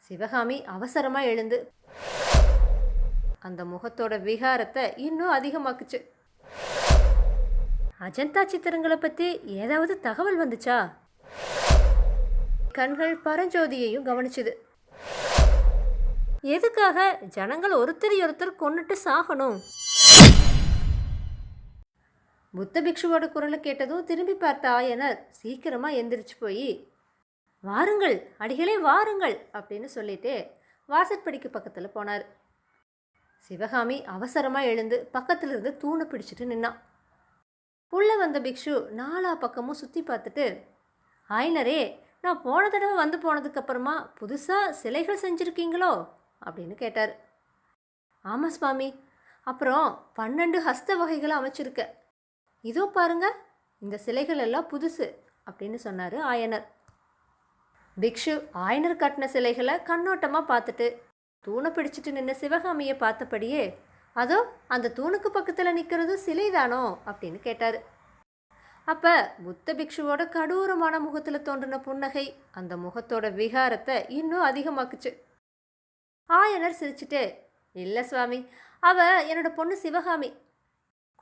சிவகாமி அவசரமாக எழுந்து அந்த முகத்தோட விகாரத்தை இன்னும் அதிகமாக்குச்சு. அஜந்தா சித்திரங்களை பற்றி ஏதாவது தகவல் வந்துச்சா? கண்கள் பரஞ்சோதியையும் கவனிச்சுது. எதுக்காக ஜனங்கள் ஒருத்தர் கொன்னுட்டு சாகணும்? புத்த பிக்ஷுவோட குரலை கேட்டதும் திரும்பி பார்த்த ஆயனர் சீக்கிரமாக எந்திரிச்சு போய், வாருங்கள் அடிகளே வாருங்கள் அப்படின்னு சொல்லிட்டு வாசற்படிக்கு பக்கத்தில் போனார். சிவகாமி அவசரமாக எழுந்து பக்கத்தில் இருந்து தூணை பிடிச்சிட்டு நின்னான். உள்ளே வந்த பிக்ஷு நாலா பக்கமும் சுற்றி பார்த்துட்டு, ஆயனரே, நான் போன தடவை வந்து போனதுக்கப்புறமா புதுசாக சிலைகள் செஞ்சுருக்கீங்களோ அப்படின்னு கேட்டார். ஆமாம் சுவாமி, அப்புறம் 12 ஹஸ்த வகைகளை அமைச்சிருக்க. இதோ பாருங்க, இந்த சிலைகள் எல்லாம் புதுசு அப்படின்னு சொன்னார் ஆயனர். பிக்ஷு ஆயனர் கட்டின சிலைகளை கண்ணோட்டமாக பார்த்துட்டு தூணை பிடிச்சிட்டு நின்று சிவகாமியை பார்த்தபடியே, அதோ அந்த தூணுக்கு பக்கத்தில் நிற்கிறது சிலைதானோ அப்படின்னு கேட்டார். அப்போ புத்த பிக்ஷுவோட கடூரமான முகத்தில் தோன்றின புன்னகை அந்த முகத்தோட விகாரத்தை இன்னும் அதிகமாக்குச்சு. ஆயனர் சிரிச்சுட்டு, இல்லை சுவாமி, அவ என்னோட பொண்ணு சிவகாமி.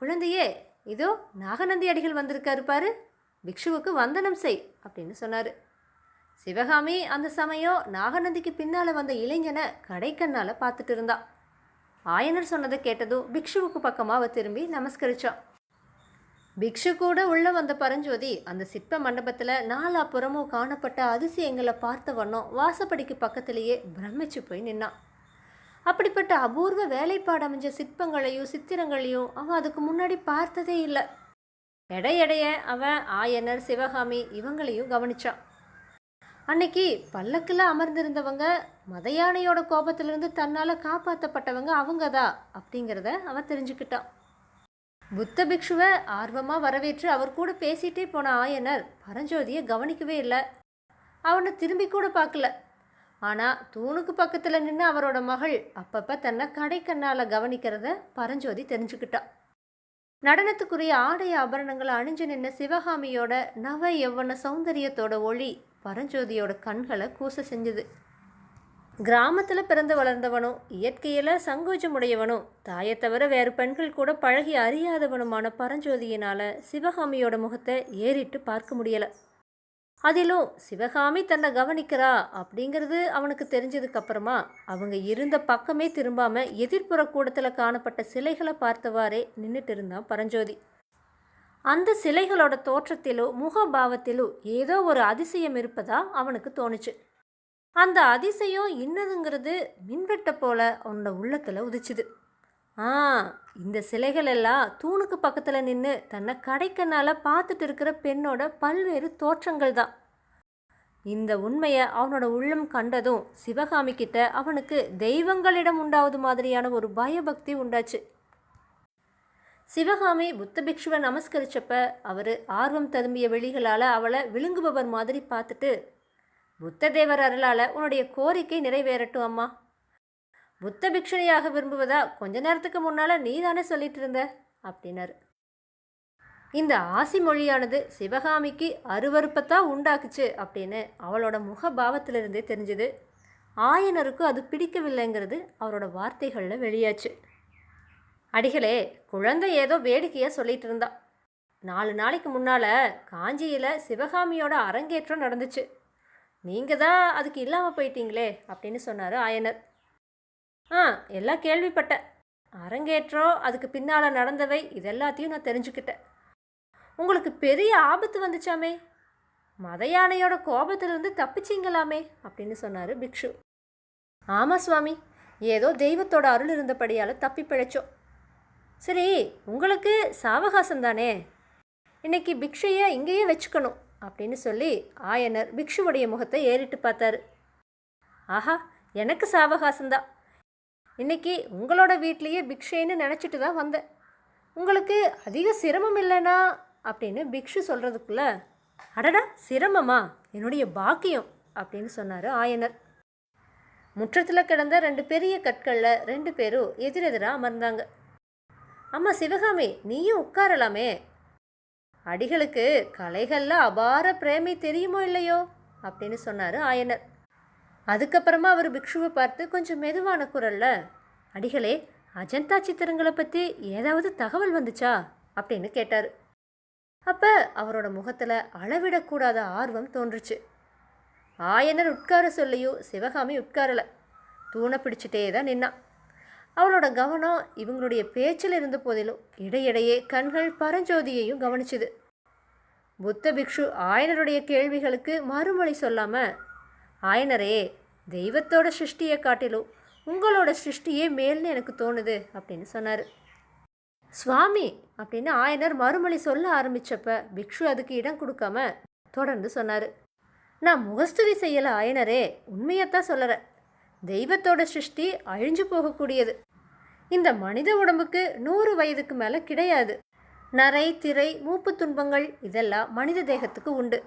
குழந்தையே, இதோ நாகநந்தி அடிகள் வந்திருக்காரு பாரு, பிக்ஷுவுக்கு வந்தனம் செய் அப்படின்னு சொன்னார். சிவகாமி அந்த சமயம் நாகநந்திக்கு பின்னால் வந்த இளைஞனை கடைக்கண்ணால் பார்த்துட்டு இருந்தா. ஆயனர் சொன்னதை கேட்டதும் பிக்ஷுவுக்கு பக்கமாக அவ திரும்பி நமஸ்கரிச்சான். பிக்ஷு கூட உள்ளே வந்த பரஞ்சோதி அந்த சிற்ப மண்டபத்தில் நாலாப்புறமும் காணப்பட்ட அதிசயங்களை பார்த்த வண்ணம் வாசப்படிக்கு பக்கத்திலேயே பிரமிச்சு போய் நின்னான். அப்படிப்பட்ட அபூர்வ வேலைப்பாடு அமைஞ்ச சிற்பங்களையும் சித்திரங்களையும் அவன் அதுக்கு முன்னாடி பார்த்ததே இல்லை. எடைய அவன் ஆயனர், சிவகாமி இவங்களையும் கவனிச்சான். அன்னைக்கு பல்லக்கில் அமர்ந்திருந்தவங்க மத யானையோட கோபத்திலிருந்து தன்னால் காப்பாற்றப்பட்டவங்க அவங்கதான் அப்படிங்கிறத அவன் தெரிஞ்சுக்கிட்டான். புத்த பிக்ஷுவை ஆர்வமாக வரவேற்று அவர் கூட பேசிகிட்டே போன ஆயனர் பரஞ்சோதியை கவனிக்கவே இல்லை. அவனை திரும்பி கூட பார்க்கல. ஆனால் தூணுக்கு பக்கத்தில் நின்று அவரோட மகள் அப்பப்போ தன்னை கடைக்கண்ணால் கவனிக்கிறத பரஞ்சோதி தெரிஞ்சுக்கிட்டான். நடனத்துக்குரிய ஆடை ஆபரணங்களை அணிஞ்சு நின்ற சிவகாமியோட நவ யவ்வன சௌந்தரியத்தோட ஒளி பரஞ்சோதியோட கண்களை கூச செஞ்சுது. கிராமத்தில் பிறந்து வளர்ந்தவனும் இயற்கையில் சங்கோஜமுடையவனும் தாயை தவிர வேறு பெண்கள் கூட பழகி அறியாதவனுமான பரஞ்சோதியினால் சிவகாமியோட முகத்தை ஏறிட்டு பார்க்க முடியலை. அதிலும் சிவகாமி தன்னை கவனிக்கிறா அப்படிங்கிறது அவனுக்கு தெரிஞ்சதுக்கப்புறமா அவங்க இருந்த பக்கமே திரும்பாமல் எதிர்ப்புற கூடத்தில் காணப்பட்ட சிலைகளை பார்த்தவாறே நின்றுட்டு இருந்தான் பரஞ்சோதி. அந்த சிலைகளோட தோற்றத்திலோ முகபாவத்திலோ ஏதோ ஒரு அதிசயம் இருப்பதா அவனுக்கு தோணுச்சு. அந்த அதிசயம் இன்னதுங்கிறது மின்வெட்ட போல அவனோட உள்ளத்தில் உதிச்சுது. இந்த சிலைகள் எல்லாம் தூணுக்கு பக்கத்தில் நின்று தன்னை கடைக்கனால் பார்த்துட்டு இருக்கிற பெண்ணோட பல்வேறு தோற்றங்கள் தான். இந்த உண்மையை அவனோட உள்ளம் கண்டதும் சிவகாமி கிட்ட அவனுக்கு தெய்வங்களிடம் உண்டாவது மாதிரியான ஒரு பயபக்தி உண்டாச்சு. சிவகாமி புத்த பிக்ஷுவை நமஸ்கரிச்சப்ப அவர் ஆர்வம் ததும்பிய வெளிகளால் அவளை விழுங்குபவர் மாதிரி பார்த்துட்டு, புத்த தேவர் அருளால் உன்னுடைய கோரிக்கை நிறைவேறட்டும் அம்மா. புத்த பிக்ஷுனியாக விரும்புவதா கொஞ்ச நேரத்துக்கு முன்னால் நீ தானே சொல்லிட்டு இருந்த அப்படின்னாரு. இந்த ஆசி மொழியானது சிவகாமிக்கு அருவருப்பத்தான் உண்டாக்குச்சு அப்படின்னு அவளோட முகபாவத்திலிருந்தே தெரிஞ்சுது. ஆயனருக்கும் அது பிடிக்கவில்லைங்கிறது அவரோட வார்த்தைகளில் வெளியாச்சு. அடிகளே, குழந்தை ஏதோ வேடிக்கையாக சொல்லிட்டு இருந்தா. 4 நாளைக்கு முன்னால் காஞ்சியில் சிவகாமியோட அரங்கேற்றம் நடந்துச்சு. நீங்கள் தான் அதுக்கு இல்லாமல் போயிட்டீங்களே அப்படின்னு சொன்னார் ஆயனர். எல்லாம் கேள்விப்பட்டேன். அரங்கேற்றம், அதுக்கு பின்னால் நடந்தவை, இதெல்லாத்தையும் நான் தெரிஞ்சுக்கிட்டேன். உங்களுக்கு பெரிய ஆபத்து வந்துச்சாமே, மத யானையோட கோபத்திலிருந்து தப்பிச்சிங்களாமே அப்படின்னு சொன்னார் பிக்ஷு. ஆமாம் சுவாமி, ஏதோ தெய்வத்தோட அருள் இருந்தபடியால் தப்பி பிழைச்சோம். சரி, உங்களுக்கு சாவகாசம் தானே, இன்னைக்கு பிக்ஷையை இங்கேயே வச்சுக்கணும் அப்படின்னு சொல்லி ஆயனர் பிக்ஷுவுடைய முகத்தை ஏறிட்டு பார்த்தாரு. ஆஹா, எனக்கு சாவகாசம்தான். இன்னைக்கு உங்களோட வீட்லேயே பிக்ஷைன்னு நினச்சிட்டு தான் வந்தேன். உங்களுக்கு அதிக சிரமம் இல்லைனா அப்படின்னு பிக்ஷு சொல்கிறதுக்குள்ள, அடடா சிரமமா, என்னுடைய பாக்கியம் அப்படின்னு சொன்னார் ஆயனர். முற்றத்தில் கிடந்த 2 பெரிய கற்களில் 2 பேரும் எதிரெதிராக அமர்ந்தாங்க. அம்மா சிவகாமி, நீயும் உட்காரலாமே. அடிகளுக்கு கலைகளில் அபார பிரேமை தெரியுமோ இல்லையோ அப்படின்னு சொன்னார் ஆயனர். அதுக்கப்புறமா அவர் பிக்ஷுவை பார்த்து கொஞ்சம் மெதுவான குரல்ல, அடிகளே, அஜந்தா சித்திரங்களை பற்றி ஏதாவது தகவல் வந்துச்சா அப்படின்னு கேட்டார். அப்போ அவரோட முகத்தில் அளவிடக்கூடாத ஆர்வம் தோன்றுச்சு. ஆயனர் உட்கார சொல்லியும் சிவகாமி உட்காரலை, தூணை பிடிச்சிட்டே தான் நின்னான். அவளோட கவனம் இவங்களுடைய பேச்சில் இருந்த போதிலும் இடையிடையே கண்கள் பரஞ்சோதியையும் கவனிச்சுது. புத்த பிக்ஷு ஆயனருடைய கேள்விகளுக்கு மறுமொழி சொல்லாமல், ஆயனரே, தெய்வத்தோட சிருஷ்டியை காட்டிலும் உங்களோட சிருஷ்டியே மேல்னு எனக்கு தோணுது அப்படின்னு சொன்னார். சுவாமி அப்படின்னு ஆயனர் மறுமொழி சொல்ல ஆரம்பித்தப்ப பிக்ஷு அதுக்கு இடம் கொடுக்காம தொடர்ந்து சொன்னார். நான் முகஸ்துதி செய்யலை ஆயனரே, உண்மையத்தான் சொல்லுறேன். தெய்வத்தோட சிருஷ்டி அழிஞ்சு போகக்கூடியது. இந்த மனித உடம்புக்கு 100 வயதுக்கு மேலே கிடையாது. நரை, திரை, மூப்பு துன்பங்கள் இதெல்லாம் மனித தேகத்துக்கு உண்டு.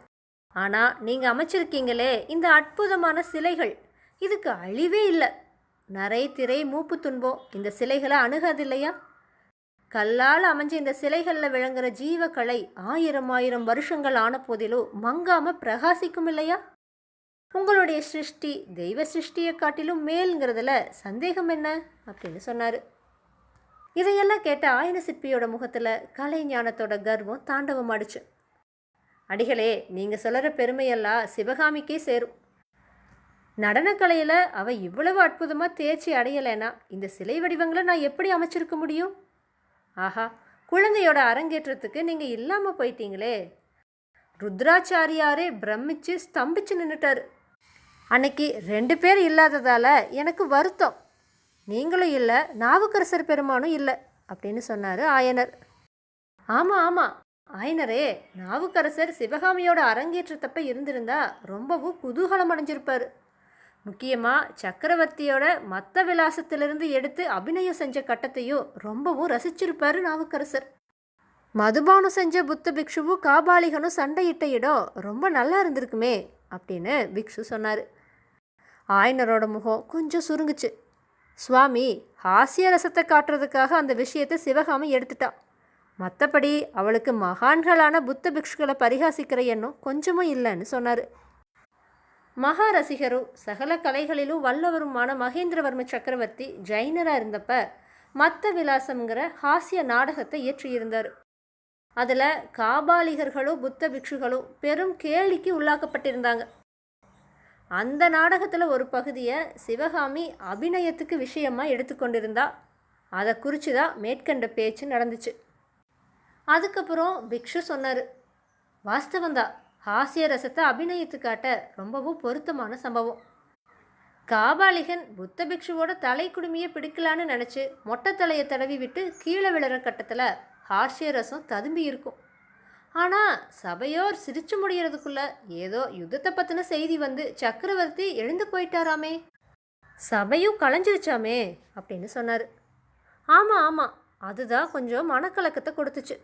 ஆனால் நீங்கள் அமைச்சிருக்கீங்களே இந்த அற்புதமான சிலைகள், இதுக்கு அழிவே இல்லை. நரை, திரை, மூப்பு துன்பம் இந்த சிலைகளை அணுகாது இல்லையா? கல்லால் அமைஞ்ச இந்த சிலைகளில் விளங்குற ஜீவக்கலை 1000 வருஷங்கள் ஆன போதிலும் மங்காமல் பிரகாசிக்கும் இல்லையா? உங்களுடைய சிருஷ்டி தெய்வ சிருஷ்டியை காட்டிலும் மேல்ங்கிறதுல சந்தேகம் என்ன அப்படின்னு சொன்னார். இதையெல்லாம் கேட்ட ஆயன சிற்பியோட முகத்தில் கலை ஞானத்தோட கர்வம் தாண்டவம் ஆடிச்சு. அடிகளே, நீங்கள் சொல்கிற பெருமையெல்லாம் சிவகாமிக்கே சேரும். நடனக்கலையில் அவள் இவ்வளவு அற்புதமாக தேர்ச்சி அடையலைன்னா இந்த சிலை வடிவங்களை நான் எப்படி அமைச்சிருக்க முடியும்? ஆஹா, குழந்தையோட அரங்கேற்றத்துக்கு நீங்கள் இல்லாமல் போயிட்டீங்களே. ருத்ராச்சாரியாரே பிரமிச்சு ஸ்தம்பிச்சு நின்றுட்டார். அன்னைக்கு 2 பேர் இல்லாததால் எனக்கு வருத்தம். நீங்களும் இல்லை, நாவுக்கரசர் பெருமானும் இல்லை அப்படின்னு சொன்னார் ஆயனர். ஆமாம் ஆமாம் ஆயனரே, நாவுக்கரசர் சிவகாமியோட அரங்கேற்றத்தப்ப இருந்திருந்தா ரொம்பவும் குதூகலம் அடைஞ்சிருப்பார். முக்கியமாக சக்கரவர்த்தியோட மத்த விலாசத்திலிருந்து எடுத்து அபிநயம் செஞ்ச கட்டத்தையும் ரொம்பவும் ரசிச்சிருப்பார் நாவுக்கரசர். மதுபானம் செஞ்ச புத்த பிக்ஷுவும் காபாலிகனும் சண்டையிட்ட இடம் ரொம்ப நல்லா இருந்திருக்குமே அப்படின்னு பிக்ஷு சொன்னார். ஆயனரோட முகம் கொஞ்சம் சுருங்குச்சு. சுவாமி, ஹாஸ்ய ரசத்தை காட்டுறதுக்காக அந்த விஷயத்தை சிவகாமி எடுத்துட்டா. மற்றபடி அவளுக்கு மகான்களான புத்த பிக்ஷுக்களை பரிகாசிக்கிற எண்ணம் கொஞ்சமும் இல்லைன்னு சொன்னார். மகா ரசிகரும் சகல கலைகளிலும் வல்லவருமான மகேந்திரவர்ம சக்கரவர்த்தி ஜைனராக இருந்தப்ப மத்த விலாசம்ங்கிற ஹாஸ்ய நாடகத்தை இயற்றியிருந்தார். அதில் காபாலிகர்களும் புத்த பிக்ஷுகளும் பெரும் கேலிக்கு உள்ளாக்கப்பட்டிருந்தாங்க. அந்த நாடகத்தில் ஒரு பகுதியை சிவகாமி அபிநயத்துக்கு விஷயமாக எடுத்துக்கொண்டிருந்தா. அதை குறித்து தான் மேற்கண்ட பேச்சு நடந்துச்சு. அதுக்கப்புறம் பிக்ஷு சொன்னார், வாஸ்தவந்தா, ஹாஸ்ய ரசத்தை அபிநயித்து காட்ட ரொம்பவும் பொருத்தமான சம்பவம். காபாலிகன் புத்த பிக்ஷுவோட தலை குடுமியை பிடிக்கலான்னு நினச்சி மொட்டை தலையை தடவி விட்டு கீழே விழுற கட்டத்தில் ஹாஸ்ய ரசம் ததும்பி இருக்கும். ஆனால் சபையோர் சிரிச்சு முடியறதுக்குள்ள ஏதோ யுத்தத்தை பற்றின செய்தி வந்து சக்கரவர்த்தி எழுந்து போயிட்டாராமே, சபையும் களைஞ்சிருச்சாமே அப்படின்னு சொன்னார். ஆமாம் ஆமாம், அதுதான் கொஞ்சம் மனக்கலக்கத்தை கொடுத்துச்சு.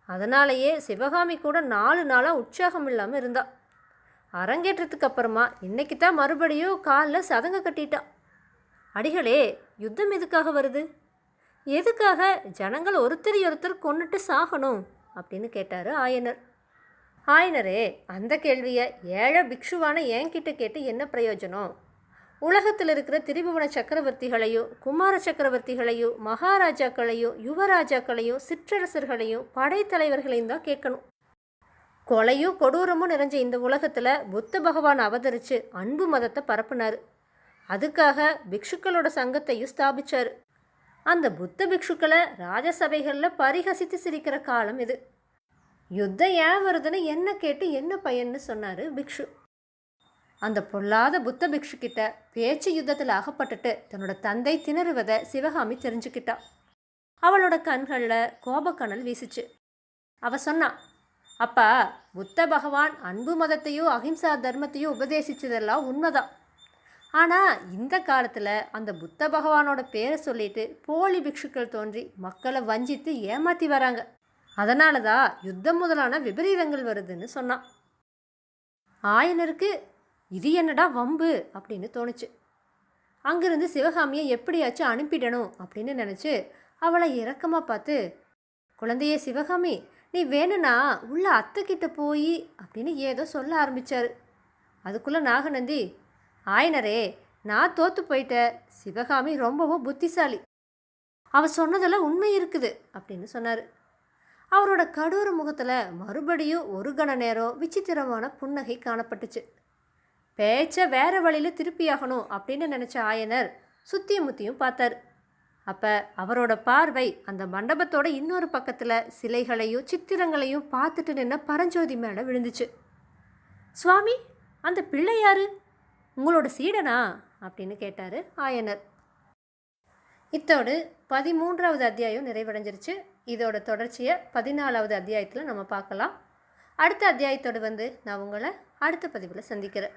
அதனாலேயே சிவகாமி கூட 4 நாளாக உற்சாகம் இல்லாமல் இருந்தா. அரங்கேற்றத்துக்கு அப்புறமா இன்னைக்கு தான் மறுபடியும் காலில் சதங்க கட்டிட்டா. அடிகளே, யுத்தம் எதுக்காக வருது? எதுக்காக ஜனங்கள் ஒருத்தரையொருத்தர் கொன்னுட்டு சாகணும் அப்படின்னு கேட்டார் ஆயனர். ஆயனரே, அந்த கேள்வியை ஏழை பிக்ஷுவான என்கிட்ட கேட்டு என்ன பிரயோஜனம்? உலகத்தில் இருக்கிற திரிபுவன சக்கரவர்த்திகளையும் குமார சக்கரவர்த்திகளையும் மகாராஜாக்களையும் யுவராஜாக்களையும் சிற்றரசர்களையும் படைத்தலைவர்களையும் தான் கேட்கணும். கொலையும் கொடூரமும் நிறைஞ்ச இந்த உலகத்தில் புத்த பகவான் அவதரித்து அன்பு மதத்தை பரப்புனார். அதுக்காக பிக்ஷுக்களோட சங்கத்தையும் ஸ்தாபிச்சார். அந்த புத்த பிக்ஷுக்களை ராஜசபைகளில் பரிகசித்து சிரிக்கிற காலம் இது. யுத்தம் ஏன் வருதுன்னு என்ன கேட்டு என்ன பயன்னு சொன்னார் பிக்ஷு. அந்த பொல்லாத புத்த பிக்ஷு கிட்ட பேச்சு யுத்தத்தில் அகப்பட்டுட்டு தன்னோட தந்தை திணறுவதை சிவகாமி தெரிஞ்சுக்கிட்டா. அவளோட கண்களில் கோபக்கணல் வீசிச்சு. அவ சொன்னா, அப்பா, புத்த பகவான் அன்பு மதத்தையும் அஹிம்சா தர்மத்தையும் உபதேசிச்சதெல்லாம் உண்மைதான். ஆனால் இந்த காலத்தில் அந்த புத்த பகவானோட பேரை சொல்லிட்டு போலி பிக்ஷுக்கள் தோன்றி மக்களை வஞ்சித்து ஏமாற்றி வராங்க. அதனால தான் யுத்தம் முதலான விபரீதங்கள் வருதுன்னு சொன்னான். ஆயனருக்கு இது என்னடா வம்பு அப்படின்னு தோணுச்சு. அங்கிருந்து சிவகாமியை எப்படியாச்சும் அனுப்பிடணும் அப்படின்னு நினச்சி அவளை இரக்கமாக பார்த்து, குழந்தையே சிவகாமி, நீ வேணும்னா உள்ள அத்தைக்கிட்ட போய் அப்படின்னு ஏதோ சொல்ல ஆரம்பித்தார். அதுக்குள்ளே நாகநந்தி, ஆயனரே, நான் தோத்து போயிட்டேன். சிவகாமி ரொம்பவும் புத்திசாலி. அவ சொன்னதெல்லாம் உண்மை இருக்குது அப்படின்னு சொன்னார். அவரோட கடூர முகத்தில் மறுபடியும் ஒரு கண நேரம் விசித்திரமான புன்னகை காணப்பட்டுச்சு. பேச்சை வேற வழியில் திருப்பியாகணும் அப்படின்னு நினச்ச ஆயனர் சுத்தியும் முத்தியும் பார்த்தார். அப்போ அவரோட பார்வை அந்த மண்டபத்தோட இன்னொரு பக்கத்தில் சிலைகளையும் சித்திரங்களையும் பார்த்துட்டு நின்ன பரஞ்சோதி மேலே விழுந்துச்சு. சுவாமி, அந்த பிள்ளை யாரு? உங்களோட சீடனா அப்படின்னு கேட்டார் ஆயனர். இத்தோடு 13வது அத்தியாயம் நிறைவடைஞ்சிருச்சு. இதோட தொடர்ச்சியை 14வது அத்தியாயத்தில் நம்ம பார்க்கலாம். அடுத்த அத்தியாயத்தோடு நான் உங்களை அடுத்த பதிவில் சந்திக்கிறேன்.